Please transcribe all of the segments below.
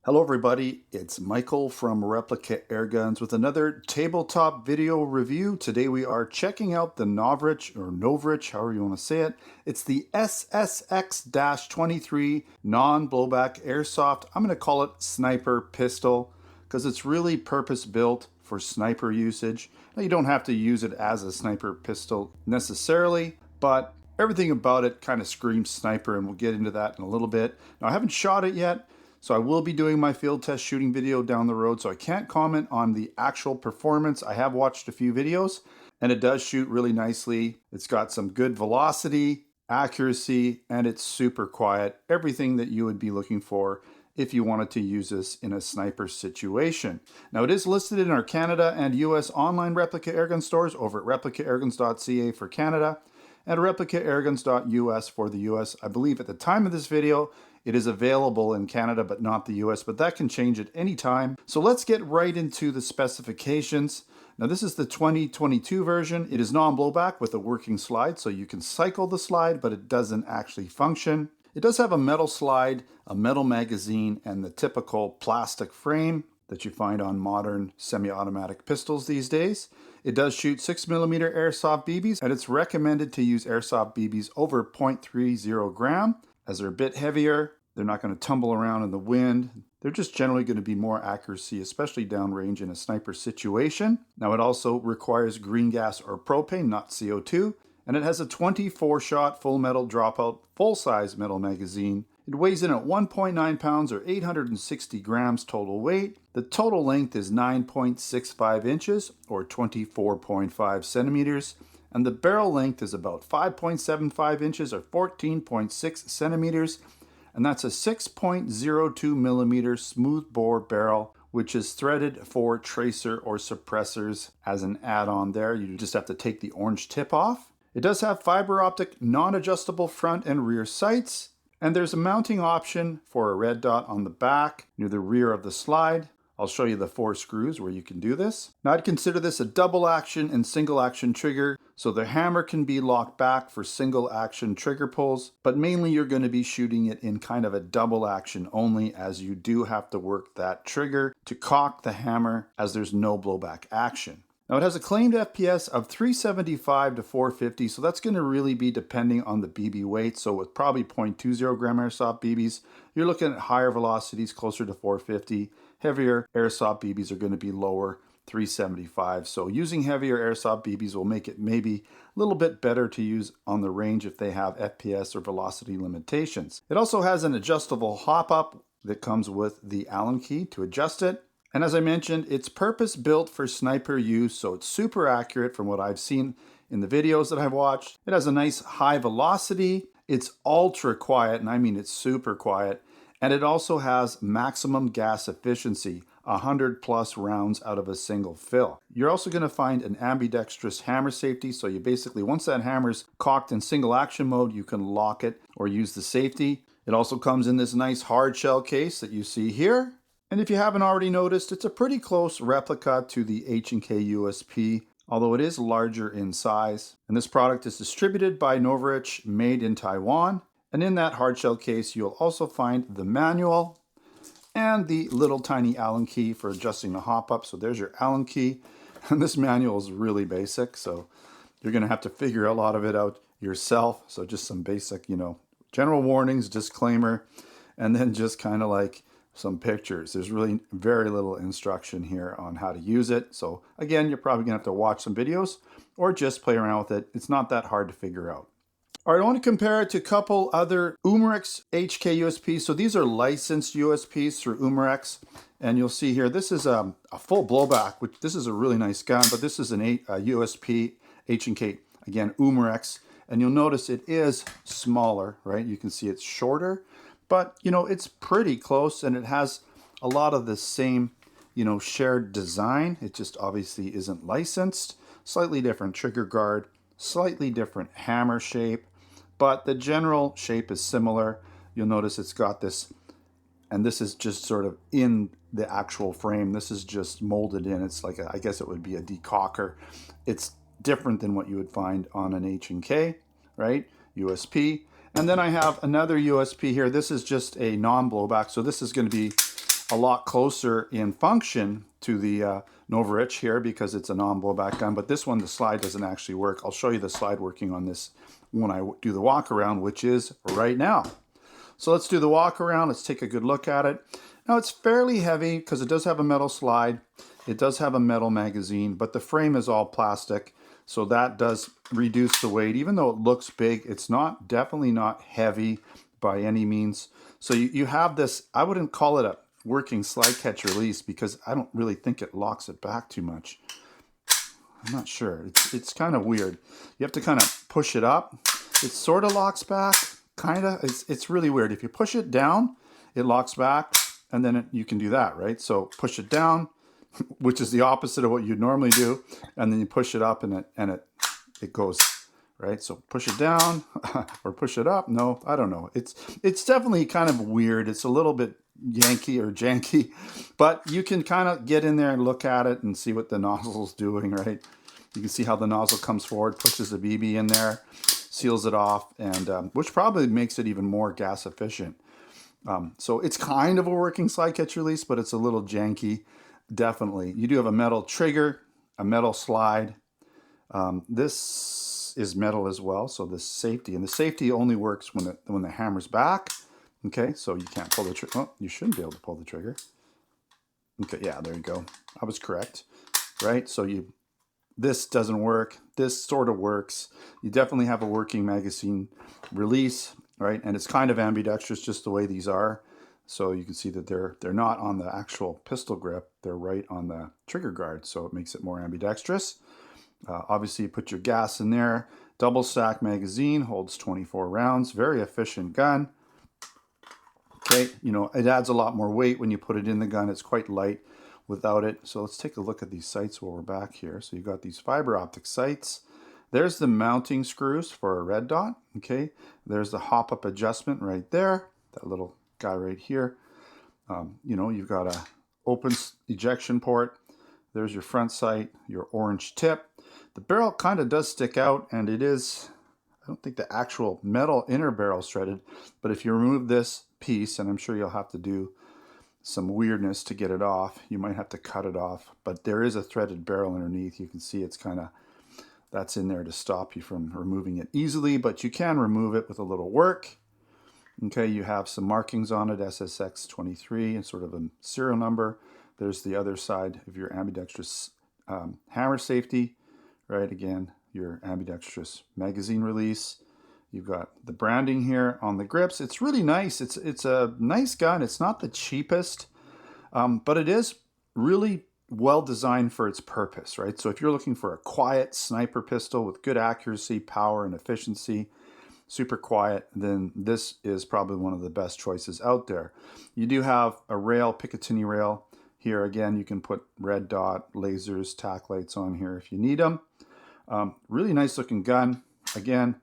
Hello everybody, it's Michael from Replica Airguns with another tabletop video review. Today we are checking out the Novritsch, however you want to say it. It's the SSX-23 non-blowback Airsoft. I'm going to call it Sniper Pistol because it's really purpose-built for sniper usage. Now you don't have to use it as a sniper pistol necessarily, but everything about it kind of screams sniper, and we'll get into that in a little bit. Now I haven't shot it yet, so I will be doing my field test shooting video down the road, so I can't comment on the actual performance. I have watched a few videos, and it does shoot really nicely. It's got some good velocity, accuracy, and it's super quiet. Everything that you would be looking for if you wanted to use this in a sniper situation. Now it is listed in our Canada and US online Replica Airgun stores over at replicaairguns.ca for Canada and replicaairguns.us for the US. I believe at the time of this video, it is available in Canada, but not the US, but that can change at any time. So let's get right into the specifications. Now this is the 2022 version. It is non-blowback with a working slide, so you can cycle the slide, but it doesn't actually function. It does have a metal slide, a metal magazine, and the typical plastic frame that you find on modern semi-automatic pistols these days. It does shoot 6mm Airsoft BBs, and it's recommended to use Airsoft BBs over 0.30 gram, as they're a bit heavier. They're not going to tumble around in the wind. They're just generally going to be more accuracy, especially downrange in a sniper situation. Now it also requires green gas or propane, not CO2. And it has a 24-shot full metal dropout, full-size metal magazine. It weighs in at 1.9 pounds or 860 grams total weight. The total length is 9.65 inches or 24.5 centimeters. And the barrel length is about 5.75 inches or 14.6 centimeters. And that's a 6.02 millimeter smooth bore barrel, which is threaded for tracer or suppressors as an add-on there. You just have to take the orange tip off. It does have fiber optic non-adjustable front and rear sights. And there's a mounting option for a red dot on the back near the rear of the slide. I'll show you the 4 screws where you can do this. Now I'd consider this a double action and single action trigger, so the hammer can be locked back for single action trigger pulls, but mainly you're going to be shooting it in kind of a double action only, as you do have to work that trigger to cock the hammer as there's no blowback action. Now it has a claimed FPS of 375 to 450, so that's going to really be depending on the BB weight. So with probably 0.20 gram Airsoft BBs, you're looking at higher velocities closer to 450. Heavier Airsoft BBs are going to be lower, 375. So using heavier Airsoft BBs will make it maybe a little bit better to use on the range if they have FPS or velocity limitations. It also has an adjustable hop-up that comes with the Allen key to adjust it. And as I mentioned, it's purpose-built for sniper use, so it's super accurate from what I've seen in the videos that I've watched. It has a nice high velocity. It's ultra quiet, and I mean it's super quiet. And it also has maximum gas efficiency, 100 plus rounds out of a single fill. You're also going to find an ambidextrous hammer safety, so you basically, once that hammer's cocked in single action mode, you can lock it or use the safety. It also comes in this nice hard shell case that you see here. And if you haven't already noticed, it's a pretty close replica to the H&K USP, although it is larger in size. And this product is distributed by Novritsch, made in Taiwan. And in that hardshell case, you'll also find the manual and the little tiny Allen key for adjusting the hop-up. So there's your Allen key. And this manual is really basic, so you're going to have to figure a lot of it out yourself. So just some basic, general warnings, disclaimer, and then just kind of like some pictures. There's really very little instruction here on how to use it. So again, you're probably going to have to watch some videos or just play around with it. It's not that hard to figure out. All right, I want to compare it to a couple other Umarex HK USPs. So these are licensed USPs through Umarex. And you'll see here, this is a full blowback, which this is a really nice gun, but this is a USP H&K, again, Umarex. And you'll notice it is smaller, right? You can see it's shorter, but it's pretty close, and it has a lot of the same, shared design. It just obviously isn't licensed. Slightly different trigger guard, slightly different hammer shape, but the general shape is similar. You'll notice it's got this, and this is just sort of in the actual frame. This is just molded in. It's like, I guess it would be a decocker. It's different than what you would find on an H&K, right? USP. And then I have another USP here. This is just a non-blowback, so this is going to be a lot closer in function to the Novritsch here because it's a non-blowback gun, but this one, the slide doesn't actually work. I'll show you the slide working on this when I do the walk around, which is right now. So let's do the walk around. Let's take a good look at it. Now it's fairly heavy because it does have a metal slide. It does have a metal magazine, but the frame is all plastic. So that does reduce the weight. Even though it looks big, it's not, definitely not heavy by any means. So you have this, I wouldn't call it a working slide catch release because I don't really think it locks it back too much. I'm not sure. It's kind of weird. You have to kind of push it up. It sort of locks back, kind of. It's really weird. If you push it down, it locks back, and then you can do that, right? So push it down, which is the opposite of what you'd normally do, and then you push it up, and it goes, right? So push it down or push it up. No, I don't know. It's definitely kind of weird. It's a little bit Yankee or janky, but you can kind of get in there and look at it and see what the nozzle's doing, right? You can see how the nozzle comes forward, pushes the BB in there, seals it off, and which probably makes it even more gas efficient. So it's kind of a working slide catch release, but it's a little janky, definitely. You do have a metal trigger, a metal slide. This is metal as well, so this safety, and the safety only works when the hammer's back. Okay, so you can't pull the trigger. Oh, you shouldn't be able to pull the trigger. Okay, yeah, there you go. I was correct, right? So this doesn't work. This sort of works. You definitely have a working magazine release, right? And it's kind of ambidextrous, just the way these are. So you can see that they're not on the actual pistol grip. They're right on the trigger guard, so it makes it more ambidextrous. Obviously, you put your gas in there. Double stack magazine, holds 24 rounds. Very efficient gun. Okay, you know, it adds a lot more weight when you put it in the gun. It's quite light without it. So let's take a look at these sights while we're back here. So you've got these fiber optic sights. There's the mounting screws for a red dot. Okay, there's the hop-up adjustment right there. That little guy right here. You know, you've got a open ejection port. There's your front sight, your orange tip. The barrel kind of does stick out, and it is, I don't think the actual metal inner barrel is threaded, but if you remove this piece, and I'm sure you'll have to do some weirdness to get it off, you might have to cut it off, but there is a threaded barrel underneath. You can see it's kind of, that's in there to stop you from removing it easily, but you can remove it with a little work. Okay, you have some markings on it, SSX-23, and sort of a serial number. There's the other side of your ambidextrous hammer safety, right? Again, your ambidextrous magazine release. You've got the branding here on the grips. It's really nice. It's a nice gun. It's not the cheapest, but it is really well designed for its purpose, right? So if you're looking for a quiet sniper pistol with good accuracy, power, and efficiency, super quiet, then this is probably one of the best choices out there. You do have a rail, Picatinny rail. Here again, you can put red dot, lasers, tack lights on here if you need them. Really nice looking gun. Again,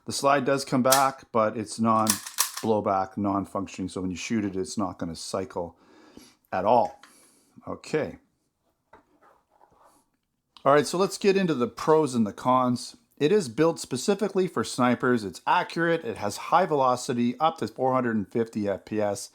the slide does come back, but it's non-blowback, non-functioning. So when you shoot it, it's not going to cycle at all. Okay. All right, so let's get into the pros and the cons. It is built specifically for snipers. It's accurate. It has high velocity, up to 450 FPS.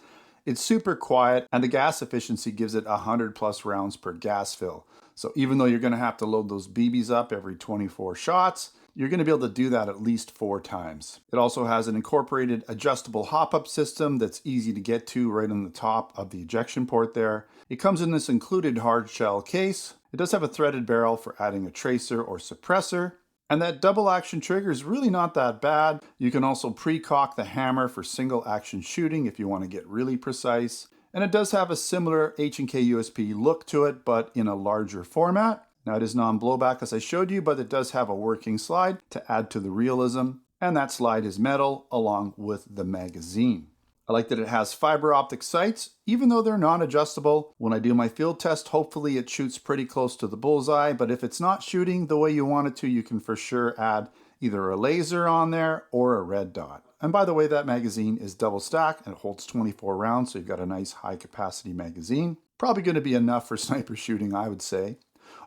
It's super quiet, and the gas efficiency gives it 100 plus rounds per gas fill. So even though you're going to have to load those BBs up every 24 shots, you're going to be able to do that at least 4 times. It also has an incorporated adjustable hop-up system that's easy to get to right on the top of the ejection port there. It comes in this included hard shell case. It does have a threaded barrel for adding a tracer or suppressor. And that double action trigger is really not that bad. You can also pre-cock the hammer for single action shooting if you want to get really precise. And it does have a similar H&K USP look to it, but in a larger format. Now it is non-blowback as I showed you, but it does have a working slide to add to the realism. And that slide is metal along with the magazine. I like that it has fiber optic sights, even though they're non-adjustable. When I do my field test, hopefully it shoots pretty close to the bullseye, but if it's not shooting the way you want it to, you can for sure add either a laser on there or a red dot. And by the way, that magazine is double stacked and it holds 24 rounds, so you've got a nice high capacity magazine. Probably going to be enough for sniper shooting, I would say.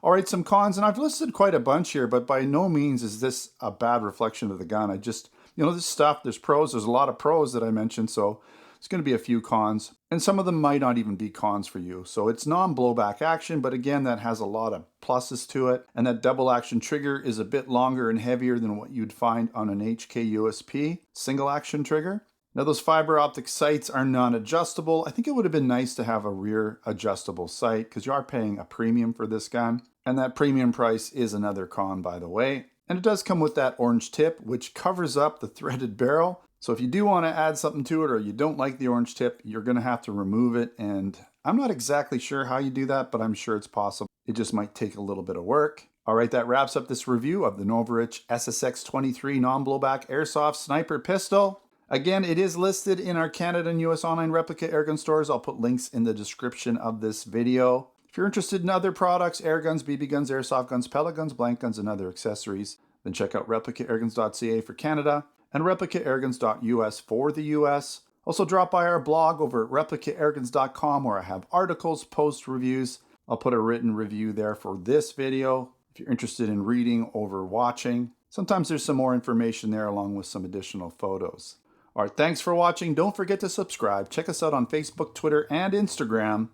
All right, some cons, and I've listed quite a bunch here, but by no means is this a bad reflection of the gun. I just, you know, this stuff, there's pros, there's a lot of pros that I mentioned, so it's going to be a few cons. and some of them might not even be cons for you. So it's non-blowback action, but again, that has a lot of pluses to it. And that double action trigger is a bit longer and heavier than what you'd find on an HK-USP single action trigger. Now those fiber optic sights are non-adjustable. I think it would have been nice to have a rear adjustable sight because you are paying a premium for this gun. And that premium price is another con, by the way. And it does come with that orange tip, which covers up the threaded barrel. So if you do want to add something to it or you don't like the orange tip, you're going to have to remove it. And I'm not exactly sure how you do that, but I'm sure it's possible. It just might take a little bit of work. All right, that wraps up this review of the Novritsch SSX-23 non-blowback Airsoft Sniper Pistol. Again, it is listed in our Canada and US online replica airgun stores. I'll put links in the description of this video. If you're interested in other products, air guns, BB guns, airsoft guns, pellet guns, blank guns, and other accessories, then check out replicaairguns.ca for Canada and replicaairguns.us for the US. Also drop by our blog over at replicaairguns.com where I have articles, post reviews. I'll put a written review there for this video if you're interested in reading over watching. Sometimes there's some more information there along with some additional photos. All right, thanks for watching. Don't forget to subscribe. Check us out on Facebook, Twitter, and Instagram.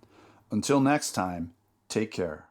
Until next time, take care.